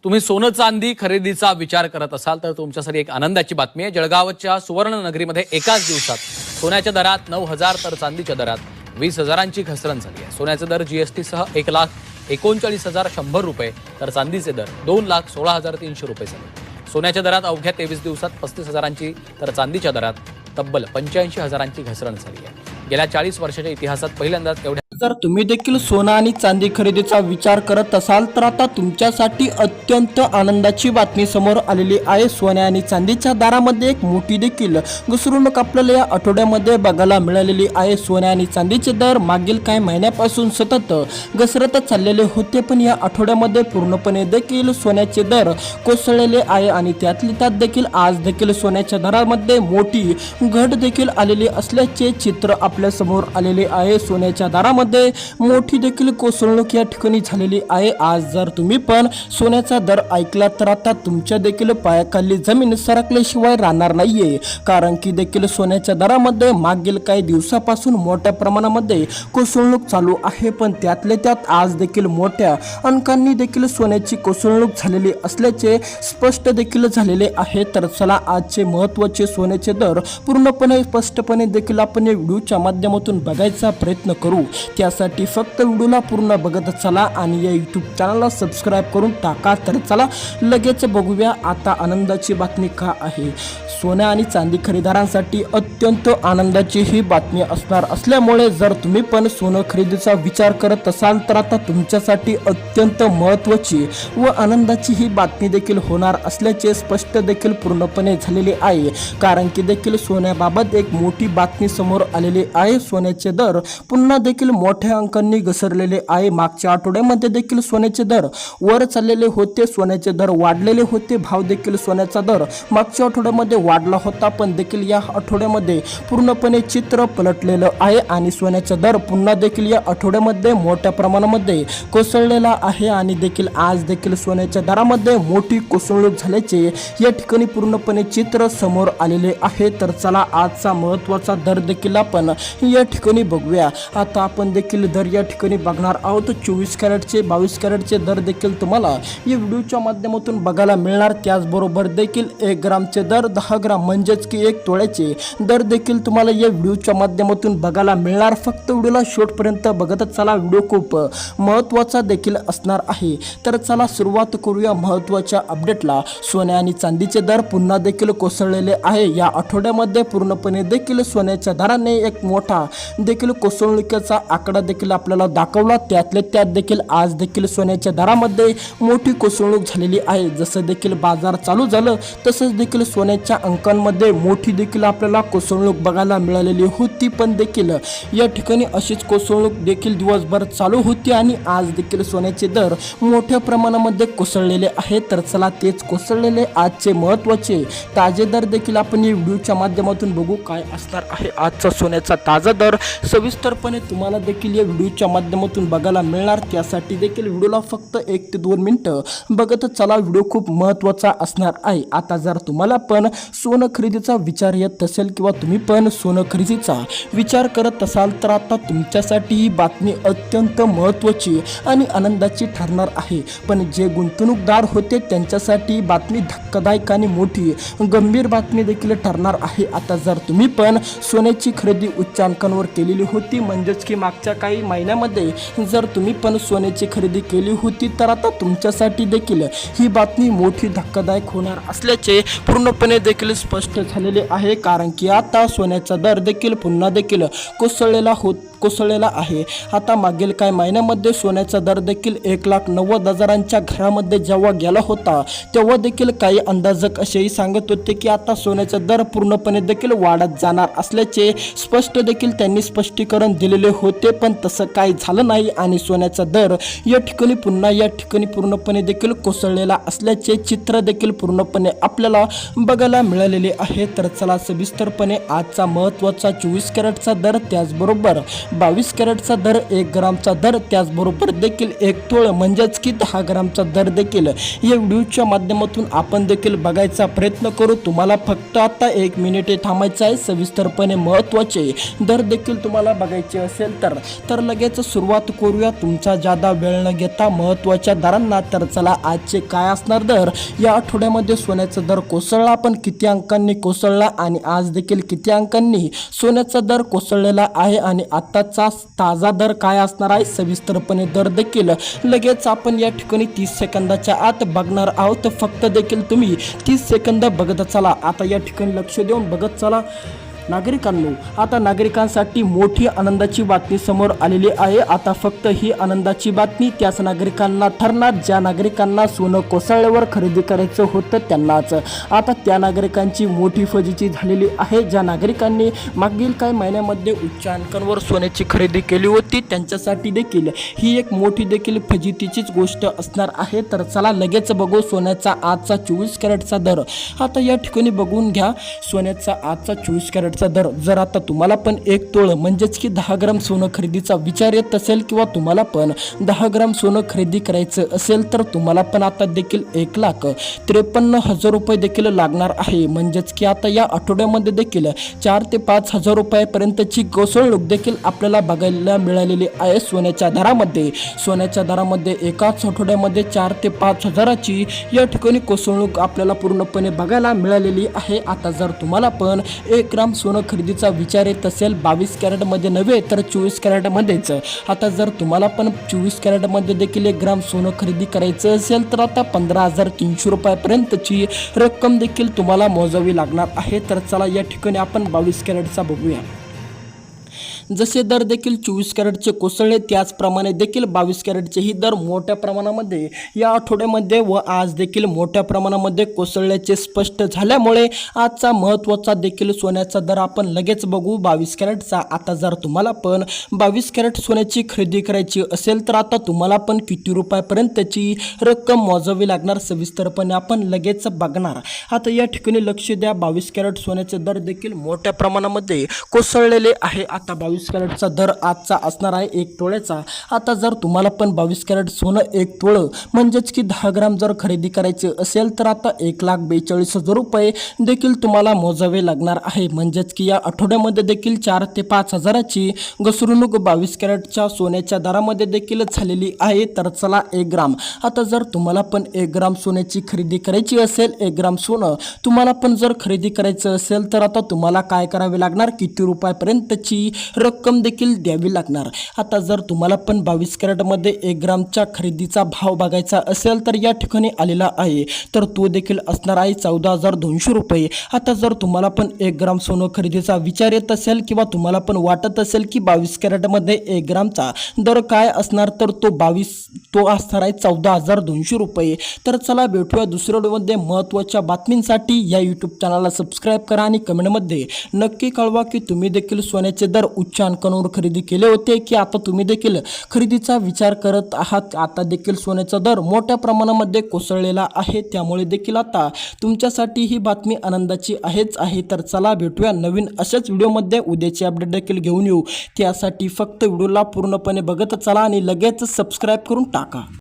तुम्ही सोनं चांदी खरेदीचा विचार करत असाल तर तुमच्यासाठी एक आनंदाची बातमी आहे। जळगावच्या सुवर्ण नगरीमध्ये एकाच दिवसात सोन्याच्या दरात 9,000 तर चांदीच्या दरात 20,000ची घसरण झाली आहे। सोन्याचे दर जीएसटी सह 1,39,100 रुपये तर चांदीचे दर 2,16,300 रुपये झाले। सोन्याच्या दरात अवघ्या 23 दिवसात 35,000ची तर चांदीच्या दरात तब्बल 85,000ची घसरण झाली आहे। गेल्या 40 वर्षाच्या इतिहासात पहिल्यांदाच एवढ्या जर तुम्ही देखील सोना आणि चांदी खरेदीचा विचार करत असाल तर आता तुमच्यासाठी अत्यंत आनंदाची बातमी समोर आलेली आहे। सोन्या आणि चांदीच्या दरामध्ये एक मोठी देखील घसरणूक आपल्याला या आठवड्यामध्ये बघायला मिळालेली आहे। सोन्या आणि चांदीचे दर मागील काही महिन्यापासून सतत घसरत चाललेले होते, पण या आठवड्यामध्ये पूर्णपणे देखील सोन्याचे दर कोसळलेले आहे आणि त्यातली त्यात देखील आज देखील सोन्याच्या दरामध्ये मोठी घट देखील आलेली असल्याचे चित्र आपल्या समोर आलेले आहे। सोन्याच्या दरामध्ये मोठी देखील कोसळणूक या ठिकाणी झालेली आहे। आज जर तुम्ही पण सोन्याचा दर ऐकला तर आता तुमच्या देखील पायाखाली जमीन सरकल्याशिवाय राहणार नाहीये, कारण की देखील सोन्याच्या दरामध्ये मागील काही दिवसापासून मोठ्या प्रमाणामध्ये कोसळणूक चालू आहे, पण त्यातले त्यात आज देखील मोठ्या अंकांनी देखील सोन्याची कोसळणूक झालेली असल्याचे स्पष्ट देखील झालेले आहे। तर चला आजचे महत्त्वाचे सोन्याचे दर पूर्णपणे स्पष्टपणे देखील आपण या व्हिडिओच्या माध्यमातून बघायचा प्रयत्न करू। त्यासाठी फक्त व्हिडिओला पूर्ण बघत चला आणि या यूट्यूब चॅनलला सबस्क्राईब करून टाका। तर चला लगेच बघूया आता आनंदाची बातमी का आहे। सोन्या आणि चांदी खरेदीदारांसाठी अत्यंत आनंदाची ही बातमी असणार असल्यामुळे जर तुम्ही पण सोनं खरेदीचा विचार करत असाल तर आता तुमच्यासाठी अत्यंत महत्त्वाची व आनंदाची ही बातमी देखील होणार असल्याचे स्पष्ट देखील पूर्णपणे झालेले आहे, कारण की देखील सोन्याबाबत एक मोठी बातमी समोर आलेली आहे। सोन्याचे दर पुन्हा देखील मोठ्या अंकांनी घसरलेले आहे। मागच्या आठवड्यामध्ये देखील सोन्याचे दर वर चाललेले होते, सोन्याचे दर वाढलेले होते, भाव देखील सोन्याचा दर मागच्या आठवड्यामध्ये वाढला होता, पण देखील या आठवड्यामध्ये पूर्णपणे चित्र पलटलेलं आहे आणि सोन्याचा दर पुन्हा देखील या आठवड्यामध्ये मोठ्या प्रमाणामध्ये कोसळलेला आहे आणि देखील आज देखील सोन्याच्या दरामध्ये मोठी कोसळणूक झाल्याचे या ठिकाणी पूर्णपणे चित्र समोर आलेले आहे। तर चला आजचा महत्त्वाचा दर देखील आपण या ठिकाणी बघूया। आता आपण देखील दर या ठिकाणी बघणार आहोत। 24 कॅरेटचे 22 कॅरेटचे दर देखील तुम्हाला या व्हिडिओच्या माध्यमातून बघायला मिळणार। त्याचबरोबर देखील 1 ग्रामचे दर, 10 ग्राम म्हणजेच की 1 तोळ्याचे दर देखील तुम्हाला या व्हिडिओच्या माध्यमातून बघायला मिळणार। फक्त व्हिडिओला शेवटपर्यंत बघत चला, व्हिडिओ खूप महत्त्वाचा देखील असणार आहे। तर चला सुरुवात करूया महत्त्वाच्या अपडेटला। सोन्या आणि चांदीचे दर पुन्हा देखील कोसळलेले आहे। या आठवड्यामध्ये पूर्णपणे देखील सोन्याच्या दराने एक मोठा देखील कोसळणुकीचा आकडा देखील आपल्याला दाखवला। त्यातले त्यात देखील आज देखील सोन्याच्या दरामध्ये मोठी कोसळणूक झालेली आहे। जसं देखील बाजार चालू झालं तसंच देखील सोन्याच्या अंकांमध्ये मोठी देखील आपल्याला कोसळणूक बघायला मिळालेली होती, पण देखील या ठिकाणी अशीच कोसळणूक देखील दिवसभर चालू होती आणि आज देखील सोन्याचे दर मोठ्या प्रमाणामध्ये कोसळलेले आहेत। तर चला तेच कोसळलेले आजचे महत्त्वाचे ताजे दर देखील आपण या व्हिडिओच्या माध्यमातून बघू काय असणार आहे आजचा सोन्याचा ताजा दर। सविस्तरपणे तुम्हाला देखील या व्हिडिओच्या माध्यमातून बघायला मिळणार। त्यासाठी देखील व्हिडिओला फक्त 1 ते 2 मिनिटं बघत चला, व्हिडिओ खूप महत्त्वाचा असणार आहे। आता जर तुम्हाला पण सोनं खरेदीचा विचार येत असेल किंवा तुम्ही पण सोनं खरेदीचा विचार करत असाल तर आता तुमच्यासाठी ही बातमी अत्यंत महत्त्वाची आणि आनंदाची ठरणार आहे, पण जे गुंतवणूकदार होते त्यांच्यासाठी बातमी धक्कादायक आणि मोठी गंभीर बातमी देखील ठरणार आहे। आता जर तुम्ही पण सोन्याची खरेदी उच्च अंकांवर केलेली होती, म्हणजेच की मागच्या काही महिन्यामध्ये जर तुम्ही पण सोन्याची खरेदी केली होती तर आता तुमच्यासाठी देखील ही बातमी मोठी धक्कादायक होणार असल्याचे पूर्णपणे देखील स्पष्ट झालेले आहे, कारण की आता सोन्याचा दर देखील पुन्हा देखील कोसळलेला आहे। आता मागील काही महिन्यामध्ये सोन्याचा दर देखील 1,90,000च्या घरामध्ये जेव्हा गेला होता तेव्हा देखील काही अंदाजक असेही सांगत होते की आता सोन्याचा दर पूर्णपणे देखील वाढत जाणार असल्याचे स्पष्ट देखील त्यांनी स्पष्टीकरण दिलेले होते, पण तसं काही झालं नाही आणि सोन्याचा दर या ठिकाणी पूर्णपणे देखील कोसळलेला असल्याचे चित्र देखील पूर्णपणे आपल्याला बघायला मिळालेले आहे। तर चला सविस्तरपणे आजचा महत्त्वाचा 24 कॅरेटचा दर, त्याचबरोबर 22 कॅरेटचा दर, 1 ग्रामचा दर, त्याचबरोबर देखील 1 तोळ म्हणजेच की 10 ग्रामचा दर देखील या व्हिडिओच्या माध्यमातून आपण देखील बघायचा प्रयत्न करू। तुम्हाला फक्त आता 1 मिनिटे थांबायचं आहे। सविस्तरपणे महत्त्वाचे दर देखील तुम्हाला बघायचे असेल तर लगेच सुरुवात करूया तुमचा जादा वेळ न घेता महत्त्वाच्या दरांना। तर चला आजचे काय असणार दर, या आठवड्यामध्ये सोन्याचा दर कोसळला, पण किती अंकांनी कोसळला आणि आज देखील किती अंकांनी सोन्याचा दर कोसळलेला आहे आणि आताचा ताजा दर काय असणार आहे, सविस्तरपणे दर देखील लगेच आपण या ठिकाणी 30 सेकंदाच्या आत बघणार आहोत। फक्त देखील तुम्ही 30 सेकंद बघत चला। आता या ठिकाणी लक्ष देऊन बघत चला नागरिकांनो। आता नागरिकांसाठी मोठी आनंदाची बातमी समोर आलेली आहे। आता फक्त ही आनंदाची बातमी त्याच नागरिकांना ठरणार ज्या नागरिकांना सोनं कोसळल्यावर खरेदी करायचं होतं त्यांनाच। आता त्या नागरिकांची मोठी फजिती झालेली आहे। ज्या नागरिकांनी मागील काही महिन्यामध्ये उच्च अंकांवर सोन्याची खरेदी केली होती त्यांच्यासाठी देखील ही एक मोठी देखील फजितीचीच गोष्ट असणार आहे। तर चला लगेच बघू सोन्याचा आजचा 24 कॅरेटचा दर। आता या ठिकाणी बघून घ्या सोन्याचा आजचा 24 कॅरेटचा दर। जर आता तुम्हाला पण 1 तोळ म्हणजेच की 10 ग्राम सोनं खरेदीचा विचार येत असेल किंवा तुम्हाला पण 10 ग्राम सोनं खरेदी करायचं असेल तर तुम्हाला पण आता देखील 1,53,000 रुपये देखील लागणार आहे। म्हणजेच की आता या आठवड्यामध्ये देखील 4 ते 5 हजार रुपयापर्यंतची घसरणूक देखील आपल्याला बघायला मिळालेली आहे सोन्याच्या दरामध्ये। सोन्याच्या दरामध्ये एकाच आठवड्यामध्ये 4 ते 5 हजाराची या ठिकाणी घसरणूक आपल्याला पूर्णपणे बघायला मिळालेली आहे। आता जर तुम्हाला पण 1 ग्राम सोनं खरेदीचा विचार येत असेल 22 कॅरेटमध्ये नव्हे तर 24 कॅरेटमध्येच। आता जर तुम्हाला पण 24 कॅरेटमध्ये देखील 1 ग्राम सोनं खरेदी करायचं असेल तर आता 15,300 रुपयापर्यंतची रक्कम देखील तुम्हाला मोजावी लागणार आहे। तर चला या ठिकाणी आपण 22 कॅरेटचा बघूया। जसे दर देखील 24 कॅरेटचे कोसळले त्याचप्रमाणे देखील 22 कॅरेटचेही दर मोठ्या प्रमाणामध्ये या आठवड्यामध्ये व आज देखील मोठ्या प्रमाणामध्ये कोसळल्याचे स्पष्ट झाल्यामुळे आजचा महत्त्वाचा देखील सोन्याचा दर आपण लगेच बघू 22 कॅरेटचा। आता जर तुम्हाला पण 22 कॅरेट सोन्याची खरेदी करायची असेल तर आता तुम्हाला पण किती रुपयापर्यंतची रक्कम मोजावी लागणार सविस्तरपणे आपण लगेच बघणार। आता या ठिकाणी लक्ष द्या 22 कॅरेट सोन्याचे दर देखील मोठ्या प्रमाणामध्ये कोसळलेले आहे। आता 22 कॅरेटचा दर आजचा असणार आहे 1 तोळ्याचा। आता जर तुम्हाला पण 22 कॅरेट सोनं 1 तोळ म्हणजेच की 10 ग्राम जर खरेदी करायचे असेल तर आता 1,42,000 रुपये देखील तुम्हाला मोजावे लागणार आहे। म्हणजेच की या आठवड्यामध्ये देखील 4 ते 5 हजाराची घसरणूक 22 कॅरेटच्या सोन्याच्या दरामध्ये देखील झालेली आहे। तर चला 1 ग्राम, आता जर तुम्हाला पण 1 ग्राम सोन्याची खरेदी करायची असेल 1 ग्राम सोनं तुम्हाला पण जर खरेदी करायचं असेल तर आता तुम्हाला काय करावे लागणार, किती रुपयापर्यंतची रक्कम देखील द्यावी लागणार। आता जर तुम्हाला पण 22 कॅरेटमध्ये 1 ग्रामच्या खरेदीचा भाव बघायचा असेल तर या ठिकाणी आलेला आहे तर तो देखील असणार आहे 14,200 रुपये। आता जर तुम्हाला पण 1 ग्राम सोनं खरेदीचा विचार येत असेल किंवा तुम्हाला पण वाटत असेल की 22 कॅरेटमध्ये 1 ग्रामचा दर काय असणार तर तो असणार आहे 14,200 रुपये। तर चला भेटूया दुसऱ्या व्हिडिओमध्ये महत्त्वाच्या बातमींसाठी। या यूट्यूब चॅनलला सबस्क्राईब करा आणि कमेंटमध्ये नक्की कळवा की तुम्ही देखील सोन्याचे दर उच्च अंकांवर खरेदी केले होते की आता तुम्ही देखील खरेदीचा विचार करत आहात। आता देखील सोन्याचा दर मोठ्या प्रमाणामध्ये कोसळलेला आहे त्यामुळे देखील आता तुमच्यासाठी ही बातमी आनंदाची आहे। तर चला भेटूया नवीन अशाच व्हिडिओमध्ये, उद्याची अपडेट देखील घेऊन येऊ। त्यासाठी फक्त व्हिडिओला पूर्णपणे बघत चला आणि लगेच सबस्क्राईब करून टाका।